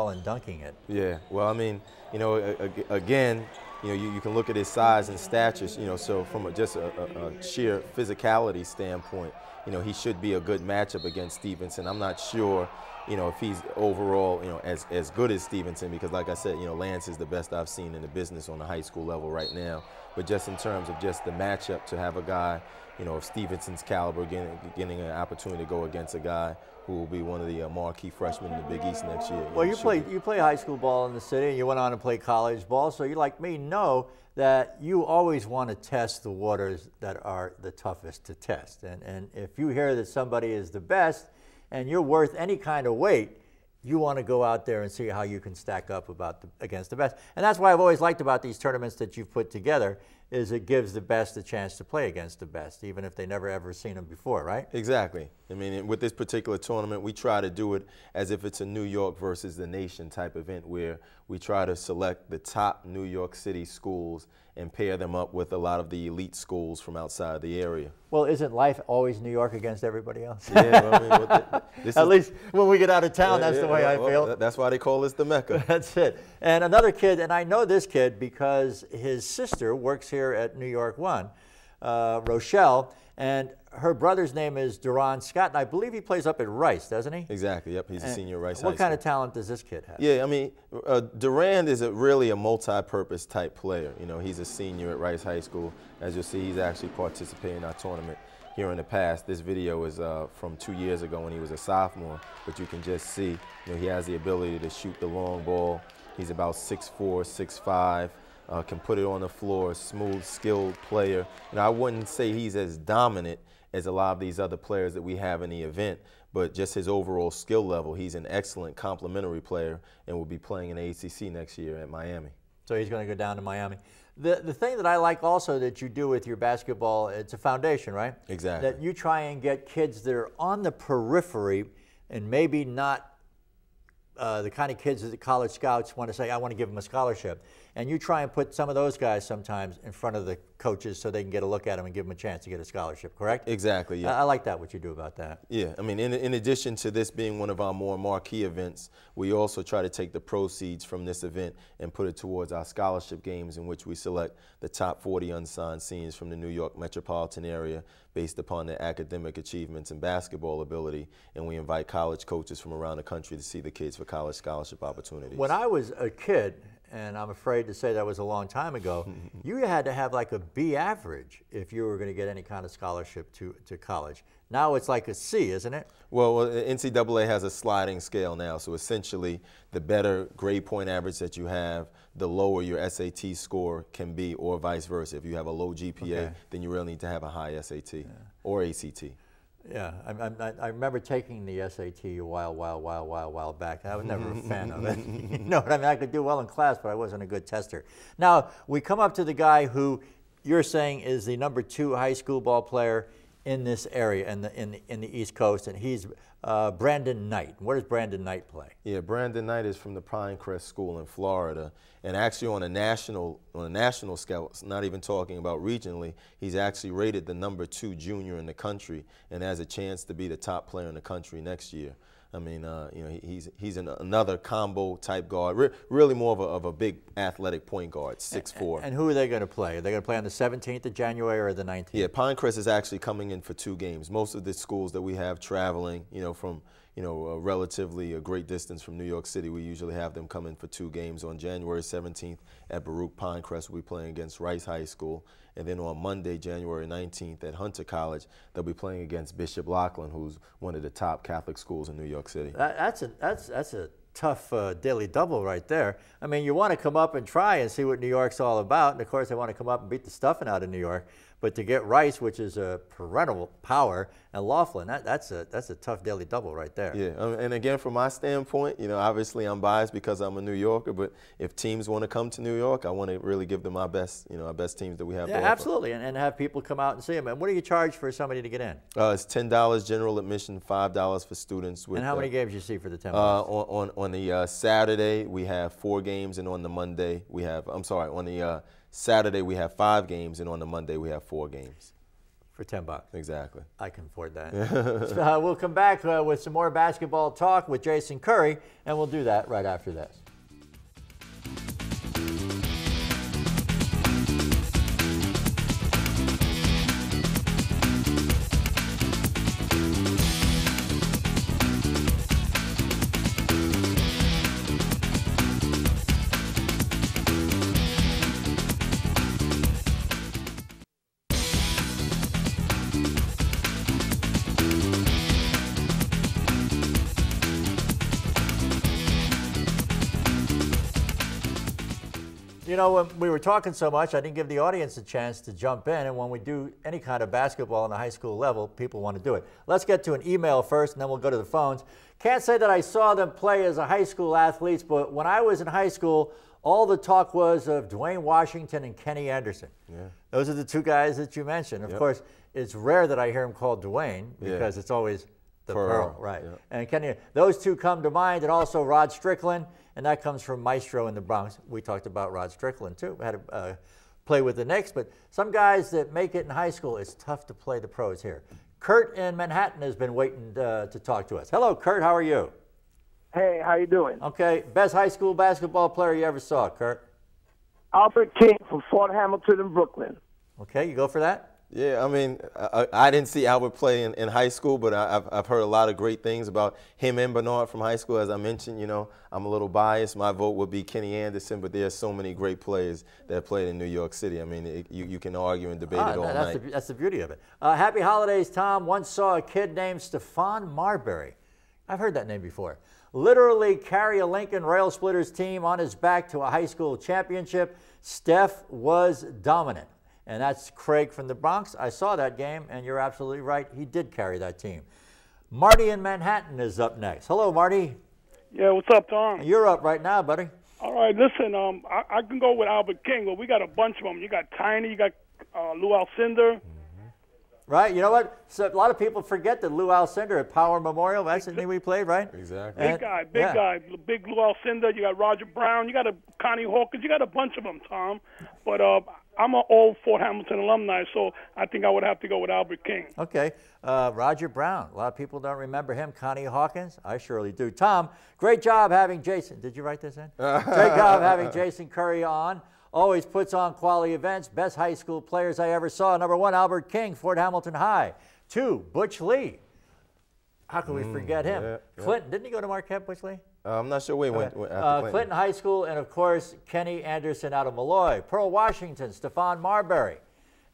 and dunking it. Yeah, well, I mean, you know, again, you know, you can look at his size and stature, you know, so from just a sheer physicality standpoint, you know, he should be a good matchup against Stevenson. I'm not sure, you know, if he's overall, you know, as good as Stevenson, because like I said, you know, Lance is the best I've seen in the business on the high school level right now. But just in terms of just the matchup, to have a guy, you know, of Stevenson's caliber getting an opportunity to go against a guy who will be one of the marquee freshmen in the Big East next year. Well, you play high school ball in the city, and you went on to play college ball, so you, like me, know that you always want to test the waters that are the toughest to test. And if you hear that somebody is the best and you're worth any kind of weight, you want to go out there and see how you can stack up against the best. And that's why I've always liked about these tournaments that you've put together, is it gives the best a chance to play against the best, even if they never ever seen them before, right? Exactly. I mean, with this particular tournament, we try to do it as if it's a New York versus the nation type event, where we try to select the top New York City schools and pair them up with a lot of the elite schools from outside the area. Well, isn't life always New York against everybody else? Yeah, well, I mean, at least when we get out of town, that's the way I feel. That's why they call us the Mecca. That's it. And another kid, and I know this kid because his sister works here at NY1, Rochelle, and her brother's name is Duran Scott, and I believe he plays up at Rice, doesn't he? Exactly, yep, he's a senior at Rice High School. What kind of talent does this kid have? Yeah, I mean, Duran is really a multi-purpose type player. You know, he's a senior at Rice High School. As you'll see, he's actually participated in our tournament here in the past. This video is from 2 years ago when he was a sophomore, but you can just see, you know, he has the ability to shoot the long ball. He's about 6'4", 6'5", can put it on the floor, smooth, skilled player. And I wouldn't say he's as dominant as a lot of these other players that we have in the event, but just his overall skill level, he's an excellent complementary player and will be playing in the ACC next year at Miami. So he's going to go down to Miami. The thing that I like also that you do with your basketball, it's a foundation, right? Exactly. That you try and get kids that are on the periphery and maybe not the kind of kids that the college scouts want to say, I want to give them a scholarship. And you try and put some of those guys sometimes in front of the coaches so they can get a look at them and give them a chance to get a scholarship, correct? Exactly, yeah. I like that, what you do about that. Yeah, I mean, in addition to this being one of our more marquee events, we also try to take the proceeds from this event and put it towards our scholarship games, in which we select the top 40 unsigned seniors from the New York metropolitan area based upon their academic achievements and basketball ability, and we invite college coaches from around the country to see the kids for college scholarship opportunities. When I was a kid, and I'm afraid to say that was a long time ago, you had to have like a B average if you were going to get any kind of scholarship to college. Now it's like a C, isn't it? Well, NCAA has a sliding scale now, so essentially the better grade point average that you have, the lower your SAT score can be, or vice versa. If you have a low GPA, then you really need to have a high SAT or ACT. Yeah, I remember taking the SAT a while back. I was never a fan of it. You know what I mean? I could do well in class, but I wasn't a good tester. Now, we come up to the guy who you're saying is the #2 high school ball player in this area, in the East Coast, and he's Brandon Knight. Where does Brandon Knight play? Yeah, Brandon Knight is from the Pinecrest School in Florida, and actually on a national scale, not even talking about regionally, he's actually rated the #2 junior in the country, and has a chance to be the top player in the country next year. I mean, you know, he's another combo type guard, really more of a big athletic point guard, 6'4". And who are they going to play? Are they going to play on the 17th of January or the 19th? Yeah, Pinecrest is actually coming in for 2 games. Most of the schools that we have traveling, you know, from relatively a great distance from New York City, we usually have them come in for 2 games. On January 17th at Baruch, Pinecrest will be playing against Rice High School. And then on Monday, January 19th at Hunter College, they'll be playing against Bishop Loughlin, who's one of the top Catholic schools in New York City. That's a tough daily double right there. I mean, you want to come up and try and see what New York's all about, and of course they want to come up and beat the stuffing out of New York. But to get Rice, which is a perennial power, and Loughlin, that's a tough daily double right there. Yeah, and again, from my standpoint, you know, obviously I'm biased because I'm a New Yorker, but if teams want to come to New York, I want to really give them our best, you know, our best teams that we have to offer. Absolutely, and have people come out and see them. And what do you charge for somebody to get in? It's $10 general admission, $5 for students. And how many games you see for the $10? On the Saturday, we have 4 games, and on the Monday, we have, on the Saturday we have 5 games, and on the Monday we have 4 games. For $10. Exactly. I can afford that. We'll come back with some more basketball talk with Jason Curry, and we'll do that right after this. You know, when we were talking so much, I didn't give the audience a chance to jump in, and when we do any kind of basketball on the high school level, people want to do it. Let's get to an email first, and then we'll go to the phones. Can't say that I saw them play as a high school athletes, but when I was in high school, all the talk was of Dwayne Washington and Kenny Anderson. Yeah. Those are the two guys that you mentioned. Of course, it's rare that I hear him called Dwayne because it's always the Pearl, right? Yeah. And Kenny, those two come to mind, and also Rod Strickland. And that comes from Maestro in the Bronx. We talked about Rod Strickland, too. We had to play with the Knicks. But some guys that make it in high school, it's tough to play the pros here. Kurt in Manhattan has been waiting to talk to us. Hello, Kurt. How are you? Hey, how you doing? Okay. Best high school basketball player you ever saw, Kurt? Albert King from Fort Hamilton in Brooklyn. Okay. You go for that? Yeah, I mean, I didn't see Albert play in high school, but I've heard a lot of great things about him and Bernard from high school. As I mentioned, you know, I'm a little biased. My vote would be Kenny Anderson, but there's so many great players that played in New York City. I mean, you can argue and debate it all night. That's the beauty of it. Happy holidays, Tom. Once saw a kid named Stephon Marbury. I've heard that name before. Literally carry a Lincoln Rail Splitters team on his back to a high school championship. Steph was dominant. And that's Craig from the Bronx. I saw that game, and you're absolutely right. He did carry that team. Marty in Manhattan is up next. Hello, Marty. Yeah, what's up, Tom? You're up right now, buddy. All right, listen, I can go with Albert King, but we got a bunch of them. You got Tiny, you got Lou Alcindor. Right, you know what? So a lot of people forget that Lou Alcindor at Power Memorial, that's the thing we played, right? Exactly. Big guy, big Lou Alcindor. You got Roger Brown. You got Connie Hawkins. You got a bunch of them, Tom. But I'm an old Fort Hamilton alumni, so I think I would have to go with Albert King. Okay. Roger Brown. A lot of people don't remember him. Connie Hawkins. I surely do. Tom, great job having Jason. Did you write this in? Great job having Jason Curry on. Always puts on quality events. Best high school players I ever saw. Number 1, Albert King, Fort Hamilton High. 2, Butch Lee. How can we forget him? Yeah. Clinton. Didn't he go to Marquette, Butch Lee? I'm not sure where he went after Clinton High School, and of course, Kenny Anderson out of Malloy. Pearl Washington, Stephon Marbury.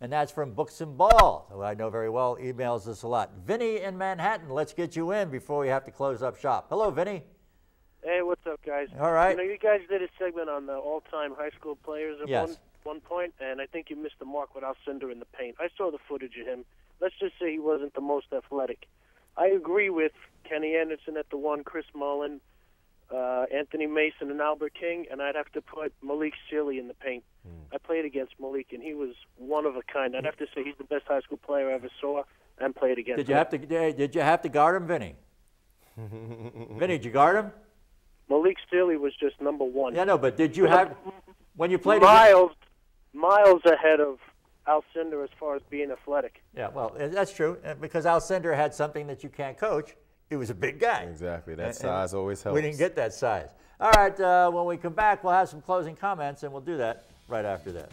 And that's from Books and Ball, who I know very well, emails us a lot. Vinny in Manhattan, let's get you in before we have to close up shop. Hello, Vinny. Hey, what's up, guys? All right. You know, you guys did a segment on the all-time high school players at one point, and I think you missed the mark with Alcindor in the paint. I saw the footage of him. Let's just say he wasn't the most athletic. I agree with Kenny Anderson at the 1, Chris Mullin, Anthony Mason, and Albert King, and I'd have to put Malik Sealy in the paint. I played against Malik, and he was one of a kind. I'd have to say he's the best high school player I ever saw and played against. Did you have to guard him, Vinny? Vinny, did you guard him? Malik Sealy was just number 1. Yeah, no, but did you have, when you played miles ahead of Alcindor as far as being athletic. Yeah, well, that's true, because Alcindor had something that you can't coach. He was a big guy. Exactly. That size always helps. We didn't get that size. All right, when we come back, we'll have some closing comments, and we'll do that right after this.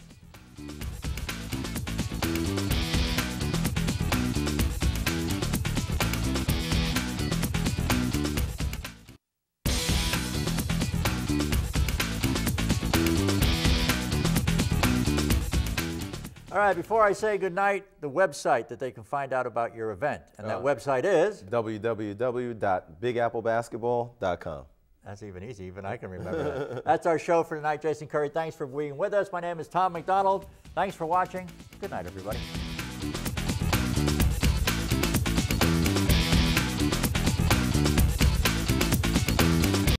All right, before I say goodnight, the website that they can find out about your event. And that website is? www.bigAppleBasketball.com. That's even easy. Even I can remember that. That's our show for tonight. Jason Curry, thanks for being with us. My name is Tom McDonald. Thanks for watching. Good night, everybody.